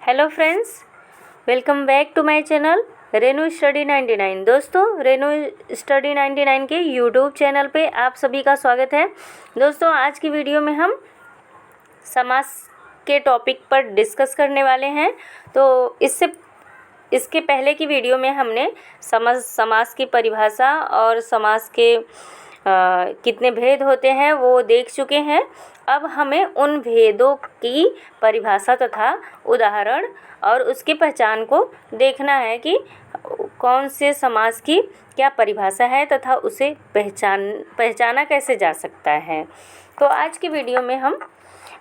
Hello friends, welcome back to my channel Renu study 99। दोस्तों, Renu study 99 के YouTube channel पे आप सभी का स्वागत है। दोस्तों, आज की वीडियो में हम समास के टॉपिक पर डिस्कस करने वाले हैं। तो इसके पहले की वीडियो में हमने समास की परिभाषा और समास के कितने भेद होते हैं वो देख चुके हैं। अब हमें उन भेदों की परिभाषा तथा उदाहरण और उसकी पहचान को देखना है कि कौन से समास की क्या परिभाषा है तथा उसे पहचाना कैसे जा सकता है। तो आज की वीडियो में हम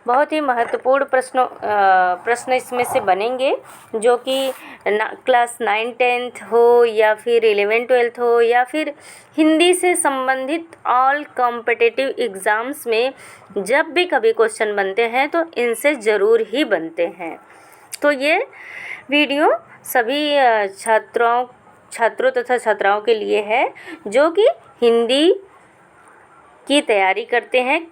बहुत ही महत्वपूर्ण प्रश्न इसमें से बनेंगे, जो कि क्लास 9-10 हो या फिर 11-12 हो या फिर हिंदी से संबंधित ऑल कॉम्पिटिटिव एग्ज़ाम्स में जब भी कभी क्वेश्चन बनते हैं तो इनसे ज़रूर ही बनते हैं। तो ये वीडियो सभी छात्रों तथा छात्राओं के लिए है जो कि हिंदी की तैयारी करते हैं,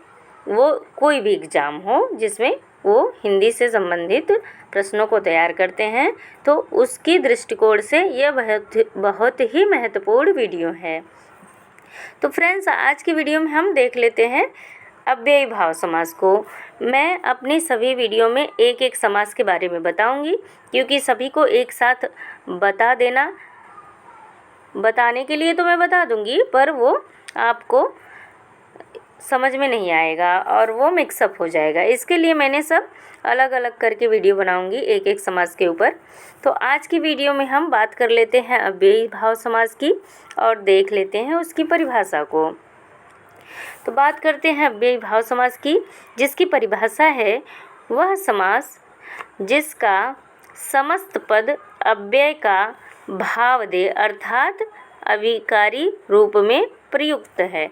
वो कोई भी एग्ज़ाम हो जिसमें वो हिंदी से संबंधित प्रश्नों को तैयार करते हैं, तो उसकी दृष्टिकोण से यह बहुत ही महत्वपूर्ण वीडियो है। तो फ्रेंड्स, आज की वीडियो में हम देख लेते हैं अव्ययी भाव समास को। मैं अपनी सभी वीडियो में एक एक समास के बारे में बताऊंगी, क्योंकि सभी को एक साथ बताने के लिए तो मैं बता दूंगी, पर वो आपको समझ में नहीं आएगा और वो मिक्सअप हो जाएगा। इसके लिए मैंने सब अलग अलग करके वीडियो बनाऊंगी एक एक समास के ऊपर। तो आज की वीडियो में हम बात कर लेते हैं अव्ययी भाव समास की और देख लेते हैं उसकी परिभाषा को। तो बात करते हैं अव्ययी भाव समास की, जिसकी परिभाषा है वह समास जिसका समस्त पद अव्यय का भाव दे, अर्थात अविकारी रूप में प्रयुक्त है।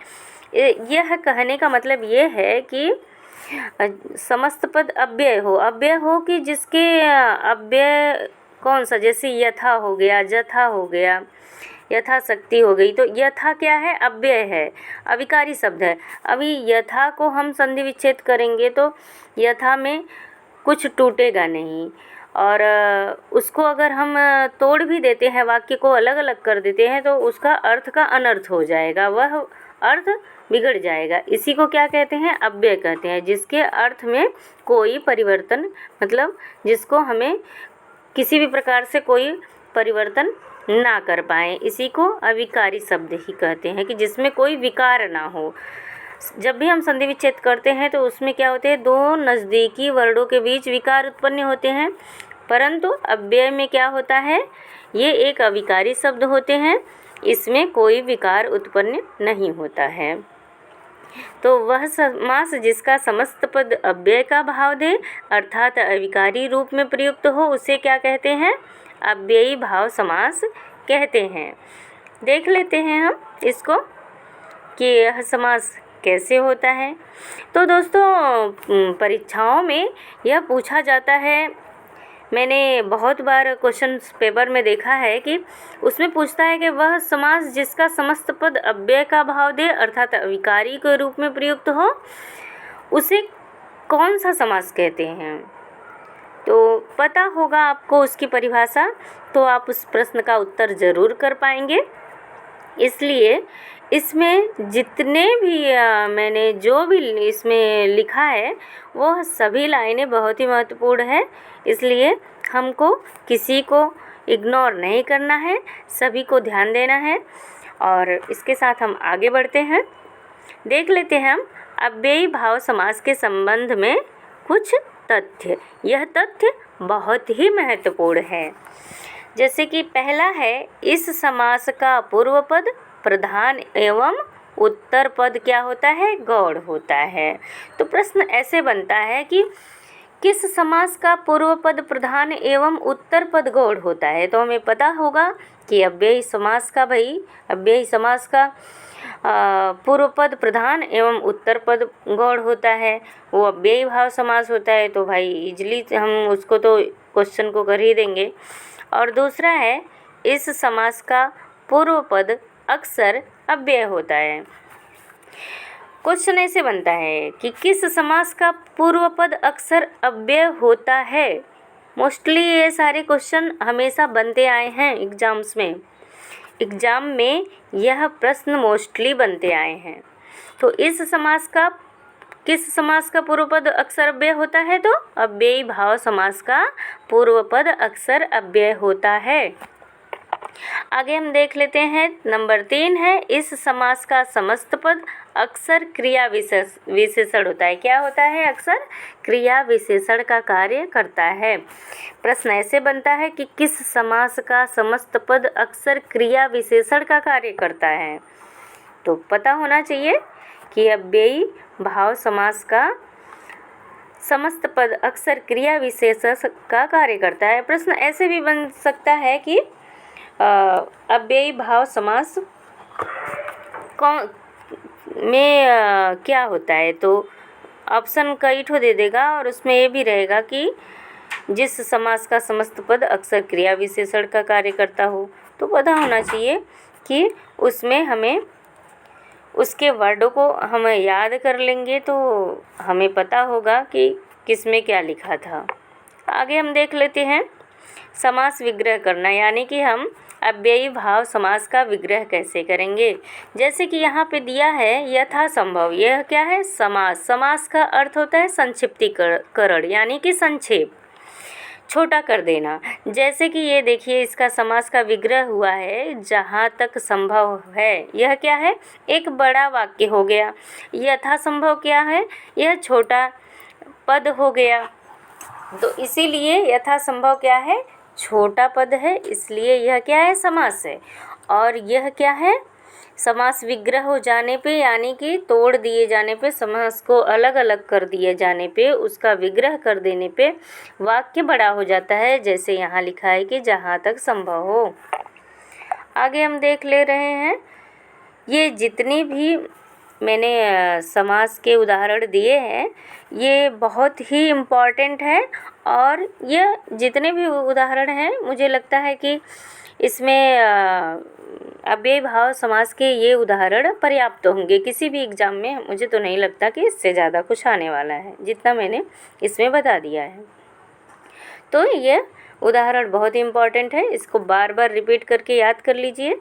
यह कहने का मतलब ये है कि समस्त पद अव्यय हो कि जिसके अव्यय कौन सा, जैसे यथा हो गया, जथा हो गया, यथाशक्ति हो गई। तो यथा क्या है? अव्यय है, अविकारी शब्द है। अभी यथा को हम संधि विच्छेद करेंगे तो यथा में कुछ टूटेगा नहीं, और उसको अगर हम तोड़ भी देते हैं, वाक्य को अलग अलग कर देते हैं, तो उसका अर्थ का अनर्थ हो जाएगा, वह अर्थ बिगड़ जाएगा। इसी को क्या कहते हैं? अव्यय कहते हैं, जिसके अर्थ में कोई परिवर्तन, मतलब जिसको हमें किसी भी प्रकार से कोई परिवर्तन ना कर पाए, इसी को अविकारी शब्द ही कहते हैं, कि जिसमें कोई विकार ना हो। जब भी हम संधि विच्छेद करते हैं तो उसमें क्या होते हैं? दो नज़दीकी वर्णों के बीच विकार उत्पन्न होते हैं, परंतु अव्यय में क्या होता है? ये एक अविकारी शब्द होते हैं, इसमें कोई विकार उत्पन्न नहीं होता है। तो वह समास जिसका समस्त पद अव्यय का भाव दे, अर्थात अविकारी रूप में प्रयुक्त हो, उसे क्या कहते हैं? अव्ययी भाव समास कहते हैं। देख लेते हैं हम इसको कि यह समास कैसे होता है। तो दोस्तों, परीक्षाओं में यह पूछा जाता है, मैंने बहुत बार क्वेश्चन पेपर में देखा है कि उसमें पूछता है कि वह समास जिसका समस्त पद अव्यय का भाव दे, अर्थात अविकारी के रूप में प्रयुक्त हो, उसे कौन सा समास कहते हैं। तो पता होगा आपको उसकी परिभाषा, तो आप उस प्रश्न का उत्तर ज़रूर कर पाएंगे। इसलिए इसमें जितने भी मैंने जो भी इसमें लिखा है, वो सभी लाइनें बहुत ही महत्वपूर्ण है, इसलिए हमको किसी को इग्नोर नहीं करना है, सभी को ध्यान देना है। और इसके साथ हम आगे बढ़ते हैं। देख लेते हैं हम अव्ययी भाव समास के संबंध में कुछ तथ्य। यह तथ्य बहुत ही महत्वपूर्ण है। जैसे कि पहला है, इस समास का पूर्व पद प्रधान एवं उत्तर पद क्या होता है? गौड़ होता है। तो प्रश्न ऐसे बनता है कि किस समास का पूर्व पद प्रधान एवं उत्तर पद गौड़ होता है। तो हमें पता होगा कि अव्ययी समास का पूर्व पद प्रधान एवं उत्तर पद गौड़ होता है, वो अव्ययी भाव समास होता है। तो भाई इजली हम उसको तो क्वेश्चन को कर ही देंगे। और दूसरा है, इस समास का पूर्व पद अक्सर अव्यय होता है। क्वेश्चन ऐसे बनता है कि किस समास का पूर्व पद अक्सर अव्यय होता है। मोस्टली ये सारे क्वेश्चन हमेशा बनते आए हैं एग्जाम्स में। एग्जाम में यह प्रश्न मोस्टली बनते आए हैं। तो इस समास का किस समास का पूर्व पद अक्सर अव्यय होता है? तो अव्ययी भाव समास का पूर्व पद अक्सर अव्यय होता है। आगे हम देख लेते हैं, नंबर 3 है, इस समास का समस्त पद अक्सर क्रिया विशेषण होता है। क्या होता है? अक्सर क्रिया विशेषण का कार्य करता है। प्रश्न ऐसे बनता है कि किस समास का समस्त पद अक्सर क्रिया विशेषण का कार्य करता है? तो पता होना चाहिए कि अव्ययी भाव समास का समस्त पद अक्सर क्रिया विशेषण का कार्य करता है। प्रश्न ऐसे भी बन सकता है कि अव्ययी भाव समास कौन में क्या होता है? तो ऑप्शन कई ठो दे देगा और उसमें ये भी रहेगा कि जिस समास का समस्त पद अक्सर क्रिया विशेषण का कार्य करता हो। तो पता होना चाहिए कि उसमें हमें उसके वर्डों को हम याद कर लेंगे तो हमें पता होगा कि किस में क्या लिखा था। आगे हम देख लेते हैं समास विग्रह करना, यानी कि हम अव्ययी भाव समास का विग्रह कैसे करेंगे। जैसे कि यहाँ पे दिया है यथासंभव, यह क्या है? समास। समास का अर्थ होता है संक्षिप्तीकरण, यानी कि संक्षेप, छोटा कर देना। जैसे कि ये देखिए, इसका समास का विग्रह हुआ है जहाँ तक संभव है। यह क्या है? एक बड़ा वाक्य हो गया। यथासंभव क्या है? यह छोटा पद हो गया। तो इसीलिए यथासंभव क्या है? छोटा पद है, इसलिए यह क्या है? समास है। और यह क्या है? समास विग्रह हो जाने पे, यानी कि तोड़ दिए जाने पे, समास को अलग अलग कर दिए जाने पे, उसका विग्रह कर देने पे वाक्य बड़ा हो जाता है। जैसे यहाँ लिखा है कि जहाँ तक संभव हो। आगे हम देख ले रहे हैं, ये जितनी भी मैंने समास के उदाहरण दिए हैं ये बहुत ही इम्पॉर्टेंट है। और ये जितने भी उदाहरण हैं मुझे लगता है कि इसमें अव्ययी भाव समास के ये उदाहरण पर्याप्त होंगे किसी भी एग्ज़ाम में। मुझे तो नहीं लगता कि इससे ज़्यादा कुछ आने वाला है जितना मैंने इसमें बता दिया है। तो ये उदाहरण बहुत ही इम्पॉर्टेंट है, इसको बार बार रिपीट करके याद कर लीजिए।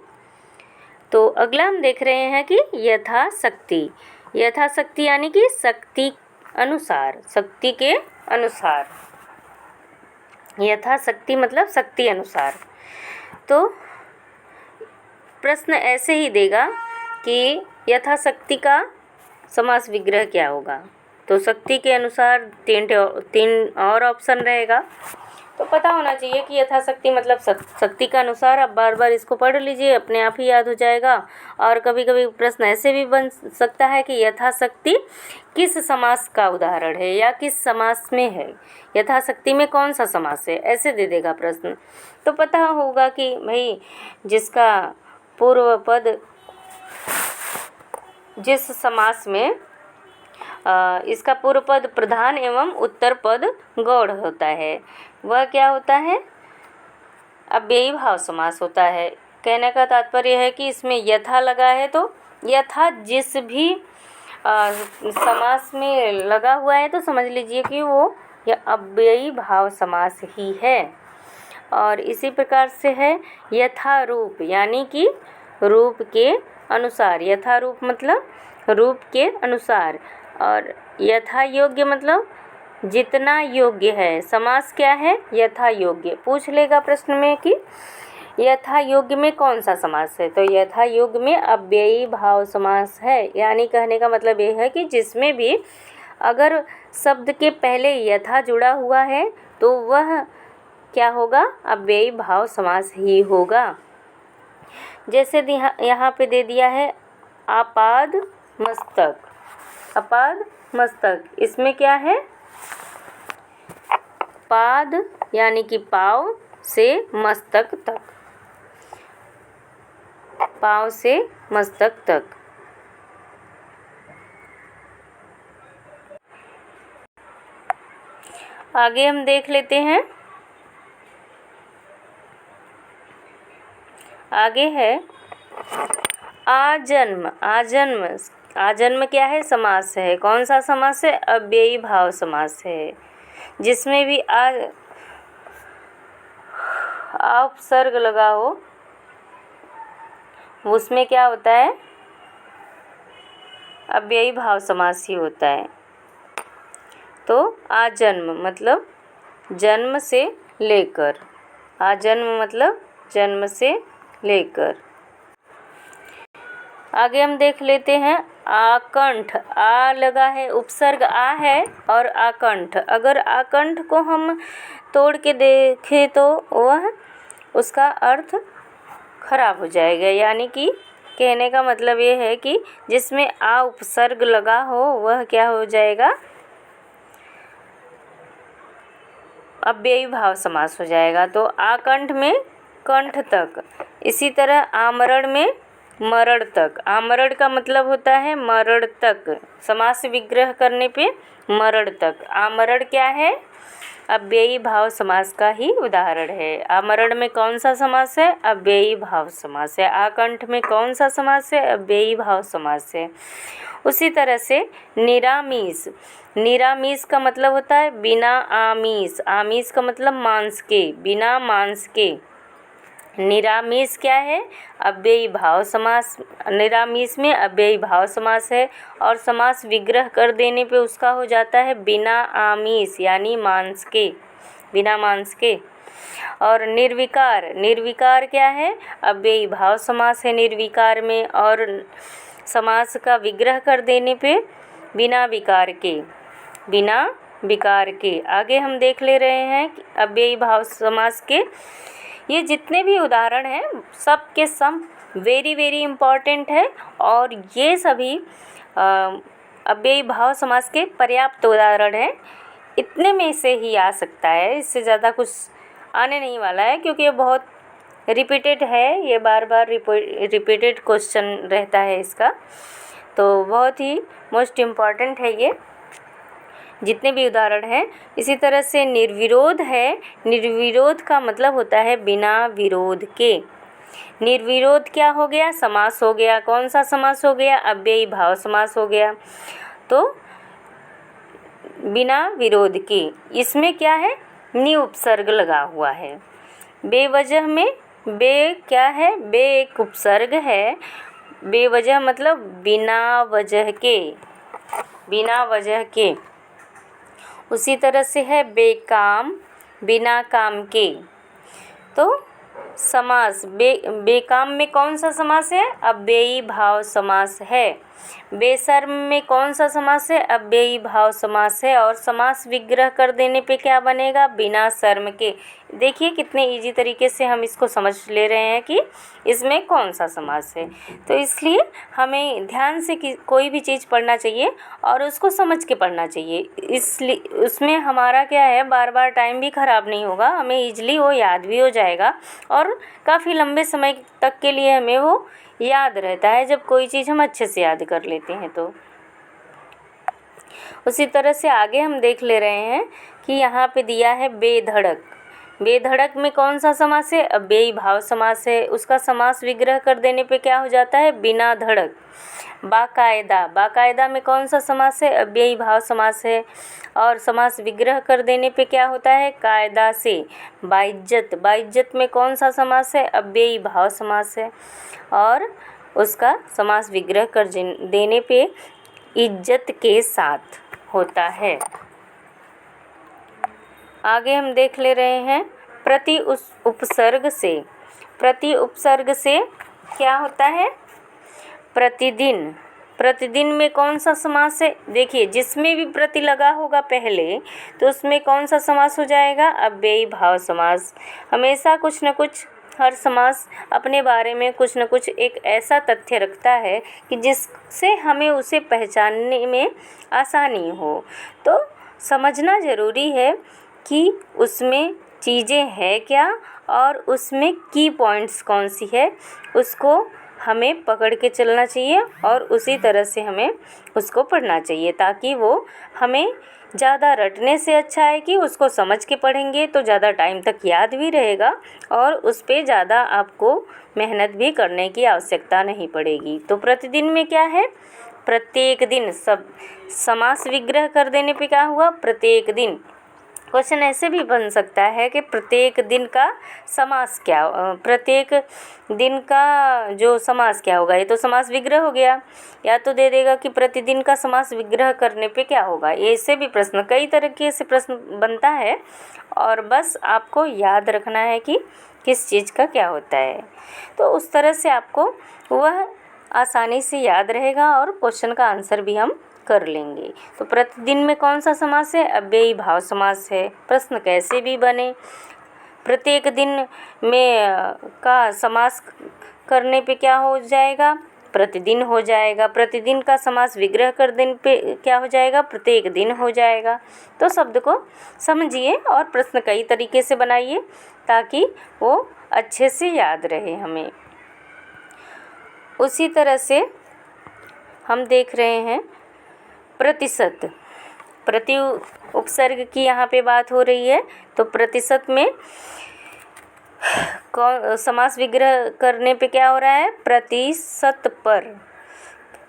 तो अगला हम देख रहे हैं कि यथाशक्ति। यथाशक्ति यानी कि शक्ति अनुसार, शक्ति के अनुसार। यथाशक्ति मतलब शक्ति अनुसार। तो प्रश्न ऐसे ही देगा कि यथाशक्ति का समास विग्रह क्या होगा। तो शक्ति के अनुसार तीन और ऑप्शन रहेगा। तो पता होना चाहिए कि यथाशक्ति मतलब शक्ति का अनुसार। आप बार बार इसको पढ़ लीजिए, अपने आप ही याद हो जाएगा। और कभी कभी प्रश्न ऐसे भी बन सकता है कि यथाशक्ति किस समास का उदाहरण है या किस समास में है, यथाशक्ति में कौन सा समास है, ऐसे दे देगा प्रश्न। तो पता होगा कि भाई जिसका पूर्व पद जिस समास में इसका पूर्व पद प्रधान एवं उत्तर पद गौड़ होता है वह क्या होता है? अव्ययी भाव समास होता है। कहने का तात्पर्य है कि इसमें यथा लगा है, तो यथा जिस भी समास में लगा हुआ है तो समझ लीजिए कि वो यह अव्ययी भाव समास ही है। और इसी प्रकार से है यथारूप, यानी कि रूप के अनुसार। यथारूप मतलब रूप के अनुसार। और यथा योग्य मतलब जितना योग्य है। समास क्या है? यथा योग्य। पूछ लेगा प्रश्न में कि यथा योग्य में कौन सा समास है, तो यथा योग्य में अव्ययी भाव समास है। यानी कहने का मतलब ये है कि जिसमें भी अगर शब्द के पहले यथा जुड़ा हुआ है तो वह क्या होगा? अव्ययी भाव समास ही होगा। जैसे यहाँ पे दे दिया है आपाद मस्तक। आपाद मस्तक, इसमें क्या है? पाद यानी कि पाँव से मस्तक तक, पाँव से मस्तक तक। आगे हम देख लेते हैं, आगे है आजन्म। आजन्म, आजन्म क्या है? समास है। कौन सा समास है? अव्ययी भाव समास है। जिसमें भी आ उपसर्ग लगा हो उसमें क्या होता है, अव्ययी भाव समास ही होता है। तो आजन्म मतलब जन्म से लेकर, आजन्म मतलब जन्म से लेकर। आगे हम देख लेते हैं आकंठ। आ लगा है, उपसर्ग आ है और आकंठ। अगर आकंठ को हम तोड़ के देखें तो वह उसका अर्थ खराब हो जाएगा। यानी कि कहने का मतलब ये है कि जिसमें आ उपसर्ग लगा हो वह क्या हो जाएगा, अव्ययी भाव समास हो जाएगा। तो आकंठ में कंठ तक, इसी तरह आमरण में मरण तक। आमरण का मतलब होता है मरण तक, समास विग्रह करने पे मरण तक। आमरण क्या है, अव्ययी भाव समास का ही उदाहरण है। आमरण में कौन सा समास है, अव्ययी भाव समास है। आकंठ में कौन सा समास है, अव्ययी भाव समास है। उसी तरह से निरामीष, निरामीष का मतलब होता है बिना आमीष। आमीष का मतलब मांस के, बिना मांस के। निरामीष क्या है, अव्ययी भाव समास। निरामीष में अव्ययी भाव समास है और समास विग्रह कर देने पे उसका हो जाता है बिना आमीष, यानी मांस के, बिना मांस के। और निर्विकार, निर्विकार क्या है, अव्ययी भाव समास है निर्विकार में, और समास का विग्रह कर देने पे बिना विकार के, बिना विकार के। आगे हम देख ले रहे हैं कि अव्ययी भाव समास के ये जितने भी उदाहरण हैं सब के सब वेरी वेरी इम्पॉर्टेंट है, और ये सभी अव्ययी भाव समास के पर्याप्त उदाहरण हैं। इतने में से ही आ सकता है, इससे ज़्यादा कुछ आने नहीं वाला है, क्योंकि ये बहुत रिपीटेड है, ये बार बार रिपीटेड क्वेश्चन रहता है इसका। तो बहुत ही मोस्ट इम्पॉर्टेंट है ये जितने भी उदाहरण हैं। इसी तरह से निर्विरोध है। निर्विरोध का मतलब होता है बिना विरोध के। निर्विरोध क्या हो गया, समास हो गया। कौन सा समास हो गया, अव्ययी भाव समास हो गया। तो बिना विरोध के, इसमें क्या है, नि उपसर्ग लगा हुआ है। बेवजह में बे क्या है, बे एक उपसर्ग है। बेवजह मतलब बिना वजह के, बिना वजह के। उसी तरह से है बेकाम, बिना काम के। तो समास बेकाम में कौन सा समास है, अव्ययी भाव समास है। बेशर्म में कौन सा समास है, अव्ययी भाव समास है। और समास विग्रह कर देने पे क्या बनेगा, बिना शर्म के। देखिए कितने इजी तरीके से हम इसको समझ ले रहे हैं कि इसमें कौन सा समास है। तो इसलिए हमें ध्यान से कोई भी चीज़ पढ़ना चाहिए और उसको समझ के पढ़ना चाहिए। इसलिए उसमें हमारा क्या है, बार बार टाइम भी ख़राब नहीं होगा, हमें ईजिली वो याद भी हो जाएगा और काफ़ी लंबे समय तक के लिए हमें वो याद रहता है जब कोई चीज़ हम अच्छे से याद कर लेते हैं। तो उसी तरह से आगे हम देख ले रहे हैं कि यहाँ पे दिया है बेधड़क। बेधड़क में कौन सा समास है, अव्ययी भाव समास है। उसका समास विग्रह कर देने पे क्या हो जाता है, बिना धड़क। बाकायदा, बाकायदा में कौन सा समास है, अव्ययी भाव समास है और समास विग्रह कर देने पे क्या होता है, कायदा से। बाइज्जत, बाइज्जत में कौन सा समास है, अव्ययी भाव समास है और उसका समास विग्रह कर देने पे इज्जत के साथ होता है। आगे हम देख ले रहे हैं प्रति उपसर्ग से। प्रति उपसर्ग से क्या होता है, प्रतिदिन। प्रतिदिन में कौन सा समास है, देखिए जिसमें भी प्रति लगा होगा पहले तो उसमें कौन सा समास हो जाएगा, अव्ययी भाव समास। हमेशा कुछ न कुछ हर समास अपने बारे में कुछ न कुछ एक ऐसा तथ्य रखता है कि जिससे हमें उसे पहचानने में आसानी हो। तो समझना ज़रूरी है कि उसमें चीज़ें हैं क्या और उसमें की पॉइंट्स कौन सी है, उसको हमें पकड़ के चलना चाहिए और उसी तरह से हमें उसको पढ़ना चाहिए, ताकि वो हमें ज़्यादा रटने से अच्छा है कि उसको समझ के पढ़ेंगे तो ज़्यादा टाइम तक याद भी रहेगा और उस पर ज़्यादा आपको मेहनत भी करने की आवश्यकता नहीं पड़ेगी। तो प्रतिदिन में क्या है, प्रत्येक दिन। सब समास विग्रह कर देने पे क्या हुआ, प्रत्येक दिन। क्वेश्चन ऐसे भी बन सकता है कि प्रत्येक दिन का समास क्या, प्रत्येक दिन का जो समास क्या होगा। ये तो समास विग्रह हो गया। या तो दे देगा कि प्रतिदिन का समास विग्रह करने पे क्या होगा। ऐसे भी प्रश्न, कई तरीके से प्रश्न बनता है और बस आपको याद रखना है कि किस चीज़ का क्या होता है। तो उस तरह से आपको वह आसानी से याद रहेगा और क्वेश्चन का आंसर भी हम कर लेंगे। तो प्रतिदिन में कौन सा समास है? अव्ययी भाव समास है। प्रश्न कैसे भी बने, प्रत्येक दिन में का समास करने पे क्या हो जाएगा? प्रतिदिन हो जाएगा। प्रतिदिन का समास विग्रह कर देने पे क्या हो जाएगा? प्रत्येक दिन हो जाएगा। तो शब्द को समझिए और प्रश्न कई तरीके से बनाइए ताकि वो अच्छे से याद रहे हमें। उसी तरह से हम देख रहे हैं प्रतिशत, प्रति उपसर्ग की यहाँ पे बात हो रही है। तो प्रतिशत में कौन समास विग्रह करने पे क्या हो रहा है? प्रतिशत पर।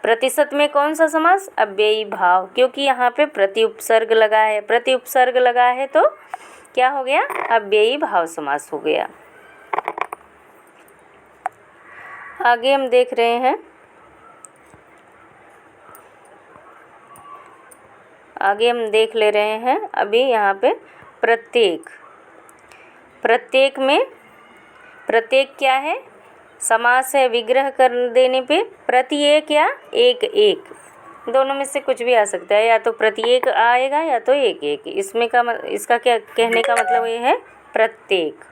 प्रतिशत में कौन सा समास? अव्ययी भाव, क्योंकि यहाँ पे प्रति उपसर्ग लगा है। प्रति उपसर्ग लगा है तो क्या हो गया? अव्ययी भाव समास हो गया। आगे हम देख रहे हैं, आगे हम देख ले रहे हैं अभी यहाँ पे प्रत्येक। प्रत्येक में प्रत्येक क्या है? समास है। विग्रह कर देने पे प्रत्येक या एक एक, दोनों में से कुछ भी आ सकता है। या तो प्रत्येक आएगा या तो एक एक। इसमें का इसका क्या कहने का मतलब ये है? प्रत्येक।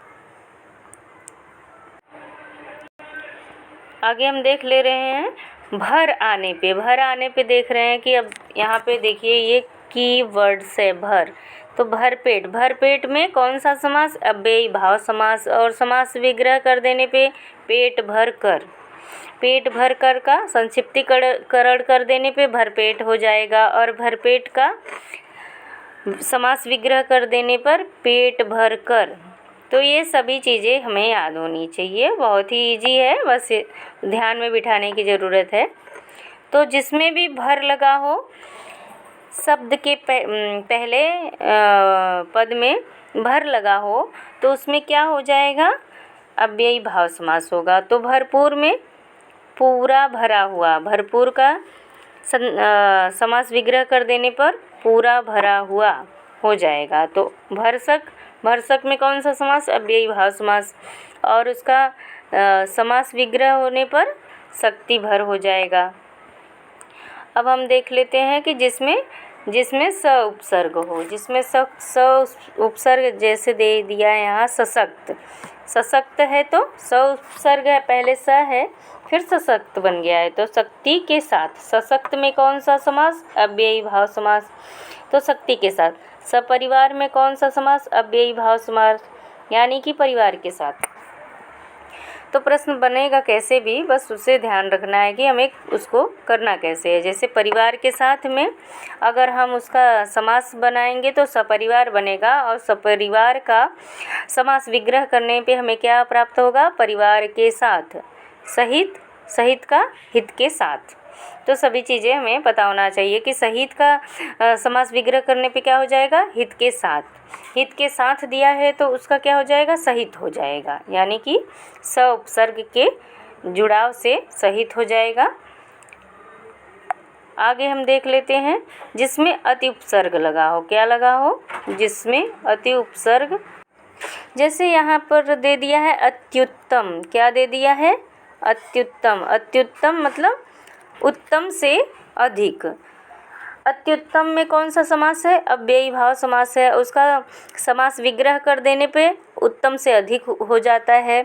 आगे हम देख ले रहे हैं भर आने पे। भर आने पे देख रहे हैं कि अब यहाँ पे देखिए ये कीवर्ड्स है भर। तो भरपेट, भरपेट में कौन सा समास? अव्ययी भाव समास। और समास विग्रह कर देने पे पेट भर कर। पेट भर कर का संक्षिप्तीकरण कर देने पे भरपेट हो जाएगा। और भरपेट का समास विग्रह कर देने पर पेट भर कर। तो ये सभी चीज़ें हमें याद होनी चाहिए। बहुत ही इजी है, बस ध्यान में बिठाने की ज़रूरत है। तो जिसमें भी भर लगा हो, शब्द के पहले पद में भर लगा हो, तो उसमें क्या हो जाएगा? अव्ययी भाव समास होगा। तो भरपूर में पूरा भरा हुआ। भरपूर का समास विग्रह कर देने पर पूरा भरा हुआ हो जाएगा। तो भरसक, भरसक में कौन सा समास? अव्ययी भाव समास। और उसका समास विग्रह होने पर शक्ति भर हो जाएगा। अब हम देख लेते हैं कि जिसमें स उपसर्ग हो, जिसमें स उपसर्ग जैसे दे दिया है यहाँ सशक्त। सशक्त है तो स उपसर्ग है, पहले स है फिर सशक्त बन गया है। तो शक्ति के साथ। सशक्त में कौन सा समास? अव्ययी भाव समास। तो शक्ति के साथ। सपरिवार में कौन सा समास? अव्ययी भाव समास, यानी कि परिवार के साथ। तो प्रश्न बनेगा कैसे भी, बस उसे ध्यान रखना है कि हमें उसको करना कैसे है। जैसे परिवार के साथ में अगर हम उसका समास बनाएंगे तो सपरिवार बनेगा। और सपरिवार का समास विग्रह करने पे हमें क्या प्राप्त होगा? परिवार के साथ, सहित, सहित का हित के साथ। तो सभी चीज़ें हमें पता होना चाहिए कि सहित का समास विग्रह करने पे क्या हो जाएगा? हित के साथ। हित के साथ दिया है तो उसका क्या हो जाएगा? सहित हो जाएगा, यानी कि स उपसर्ग के जुड़ाव से सहित हो जाएगा। आगे हम देख लेते हैं जिसमें अति उपसर्ग लगा हो। क्या लगा हो? जिसमें अति उपसर्ग। जैसे यहाँ पर दे दिया है अत्युत्तम। क्या दे दिया है? अत्युत्तम। अत्युत्तम मतलब उत्तम से अधिक। अत्युत्तम में कौन सा समास है? अव्ययी भाव समास है। उसका समास विग्रह कर देने पे उत्तम से अधिक हो जाता है।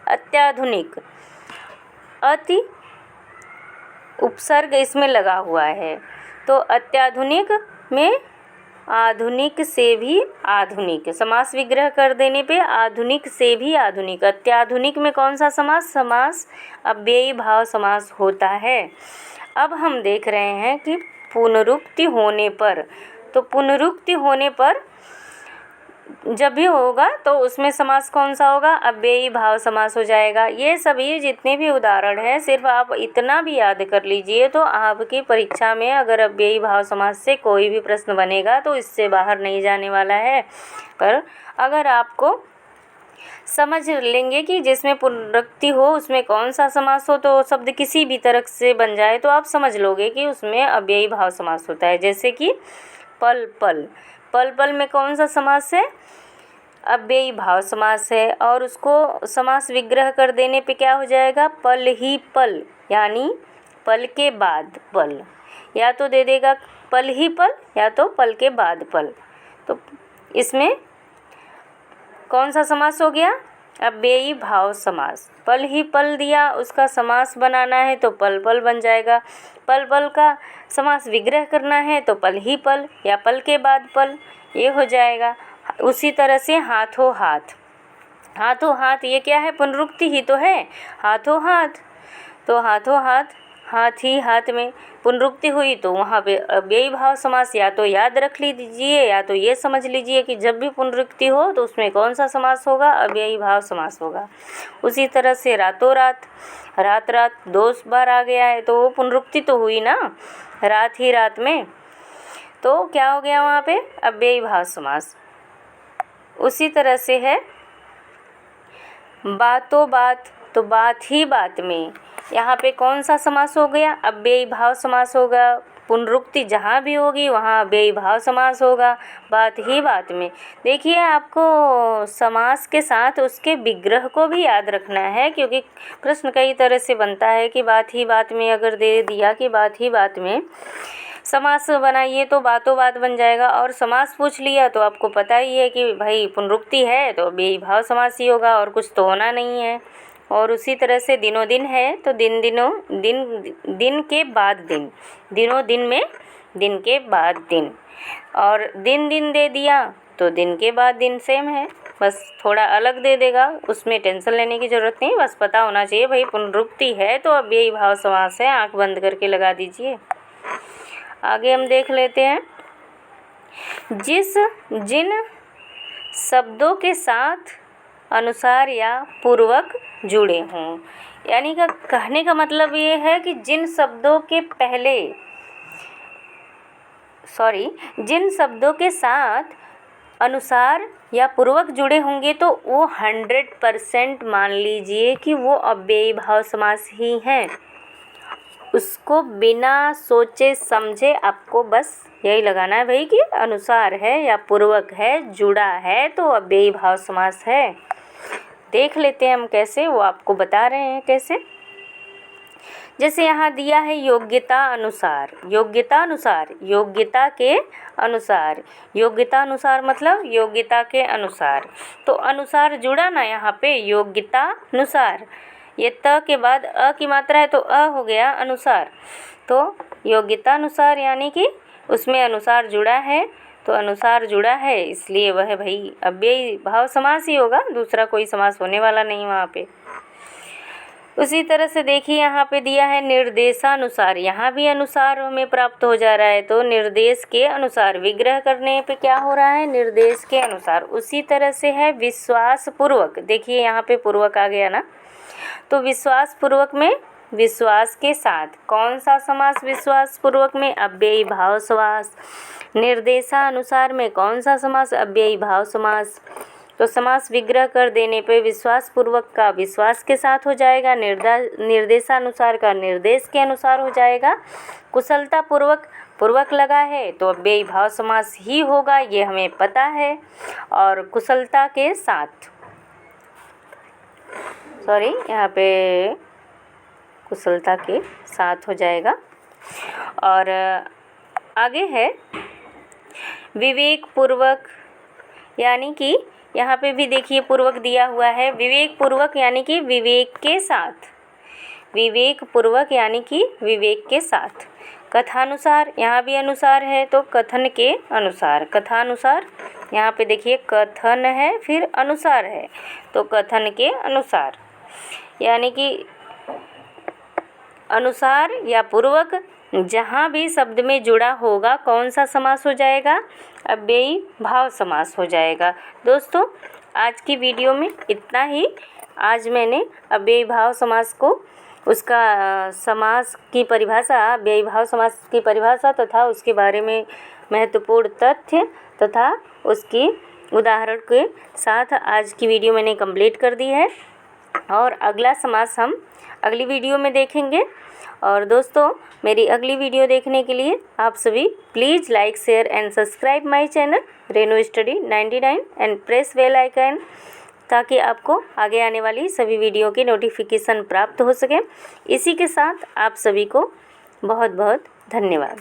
अत्याधुनिक, अति उपसर्ग इसमें लगा हुआ है। तो अत्याधुनिक में आधुनिक से भी आधुनिक। समास विग्रह कर देने पे आधुनिक से भी आधुनिक। अत्याधुनिक में कौन सा समास? समास अव्ययी भाव समास होता है। अब हम देख रहे हैं कि पुनरुक्ति होने पर। तो पुनरुक्ति होने पर जब भी होगा तो उसमें समास कौन सा होगा, अव्ययी भाव समास हो जाएगा। ये सभी जितने भी उदाहरण हैं सिर्फ आप इतना भी याद कर लीजिए तो आपकी परीक्षा में अगर अव्ययी भाव समास से कोई भी प्रश्न बनेगा तो इससे बाहर नहीं जाने वाला है। पर अगर आपको समझ लेंगे कि जिसमें पुनरुक्ति हो उसमें कौन सा समास हो, तो शब्द किसी भी तरह से बन जाए तो आप समझ लोगे कि उसमें अव्ययी भाव समास होता है। जैसे कि पल पल, पल पल में कौन सा समास है, अव्ययी भाव समास है। और उसको समास विग्रह कर देने पे क्या हो जाएगा, पल ही पल, यानी पल के बाद पल, या तो दे देगा पल ही पल या तो पल के बाद पल। तो इसमें कौन सा समास हो गया, अव्ययी भाव समास। पल ही पल दिया, उसका समास बनाना है तो पल पल बन जाएगा। पल पल का समास विग्रह करना है तो पल ही पल या पल के बाद पल, ये हो जाएगा। उसी तरह से हाथों हाथ, हाथों हाथ ये क्या है, पुनरुक्ति ही तो है, हाथों हाथ। तो हाथों हाथ, हाथ ही हाथ में पुनरुक्ति हुई तो वहाँ पे अव्ययी भाव समास या तो याद रख लीजिए या तो ये समझ लीजिए कि जब भी पुनरुक्ति हो तो उसमें कौन सा समास होगा, अव्ययी भाव समास होगा। उसी तरह से रातों रात, रात रात 2 बार आ गया है तो वो पुनरुक्ति तो हुई ना, रात ही रात में, तो क्या हो गया वहाँ पे, अव्ययी भाव समास। उसी तरह से है बातों बात, तो बात ही बात में, यहाँ पे कौन सा समास हो गया, अव्ययी भाव समास होगा। पुनरुक्ति जहाँ भी होगी वहाँ अव्ययी भाव समास होगा। बात ही बात में, देखिए आपको समास के साथ उसके विग्रह को भी याद रखना है, क्योंकि प्रश्न कई तरह से बनता है कि बात ही बात में अगर दे दिया कि बात ही बात में समास बनाइए तो बातों बात बन जाएगा, और समास पूछ लिया तो आपको पता ही है कि भाई पुनरुक्ति है तो अव्ययी भाव समास ही होगा और कुछ तो होना नहीं है। और उसी तरह से दिनों दिन है तो दिन दिनों दिन, दिन के बाद दिन, दिनों दिन में दिन के बाद दिन, और दिन दिन दे दिया तो दिन के बाद दिन, सेम है, बस थोड़ा अलग दे देगा, उसमें टेंशन लेने की ज़रूरत नहीं, बस पता होना चाहिए भाई पुनरुक्ति है तो अव्ययी भाव समास है, आंख बंद करके लगा दीजिए। आगे हम देख लेते हैं, जिन शब्दों के साथ अनुसार या पूर्वक जुड़े हों, यानी का कहने का मतलब ये है कि जिन शब्दों के साथ अनुसार या पूर्वक जुड़े होंगे तो वो 100% मान लीजिए कि वो अव्ययी भाव समास ही हैं। उसको बिना सोचे समझे आपको बस यही लगाना है भाई कि अनुसार है या पूर्वक है, जुड़ा है तो अव्ययी भाव समास है। देख लेते हैं हम कैसे, वो आपको बता रहे हैं कैसे। जैसे यहाँ दिया है योग्यता अनुसार, योग्यता अनुसार, योग्यता के अनुसार, योग्यता अनुसार मतलब योग्यता के अनुसार, तो अनुसार जुड़ा ना यहाँ पे, योग्यता अनुसार, ये त के बाद अ की मात्रा है तो अ हो गया अनुसार, तो योग्यता अनुसार यानी कि उसमें अनुसार जुड़ा है, तो अनुसार जुड़ा है इसलिए वह भाई अव्ययी भाव समास ही होगा, दूसरा कोई समास होने वाला नहीं वहाँ पे। उसी तरह से देखिए यहाँ पे दिया है निर्देशानुसार, यहाँ भी अनुसार हमें प्राप्त हो जा रहा है तो निर्देश के अनुसार, विग्रह करने पे क्या हो रहा है, निर्देश के अनुसार। उसी तरह से है विश्वास पूर्वक, देखिए यहाँ पे पूर्वक आ गया ना, तो विश्वास पूर्वक में विश्वास के साथ कौन सा समास, विश्वास पूर्वक में अव्ययी भाव समास। निर्देशानुसार में कौन सा समास, अव्ययी भाव समास। तो समास विग्रह कर देने पे विश्वास पूर्वक का विश्वास के साथ हो जाएगा, निर्देशानुसार का निर्देश के अनुसार हो जाएगा। कुशलता पूर्वक, पूर्वक लगा है तो अव्ययी भाव समास ही होगा, ये हमें पता है। और कुशलता के साथ, सॉरी यहाँ पे कुशलता के साथ हो जाएगा। और आगे है विवेक पूर्वक, यानी कि यहाँ पे भी देखिए पूर्वक दिया हुआ है, विवेक पूर्वक यानी कि विवेक के साथ, विवेक पूर्वक यानी कि विवेक के साथ। कथानुसार, यहाँ भी अनुसार है तो कथन के अनुसार, कथानुसार, यहाँ पे देखिए कथन है फिर अनुसार है तो कथन के अनुसार, यानी कि अनुसार या पूर्वक जहाँ भी शब्द में जुड़ा होगा कौन सा समास हो जाएगा, अव्ययी भाव समास हो जाएगा। दोस्तों आज की वीडियो में इतना ही। आज मैंने अव्ययी भाव समास को, उसका समास की परिभाषा, अव्ययी भाव समास की परिभाषा तथा उसके बारे में महत्वपूर्ण तथ्य तथा उसकी उदाहरण के साथ आज की वीडियो मैंने कंप्लीट कर दी है और अगला समास हम अगली वीडियो में देखेंगे। और दोस्तों मेरी अगली वीडियो देखने के लिए आप सभी please like share and subscribe my channel Renu study 99 and press bell icon, ताकि आपको आगे आने वाली सभी वीडियो की नोटिफिकेशन प्राप्त हो सके। इसी के साथ आप सभी को बहुत बहुत धन्यवाद।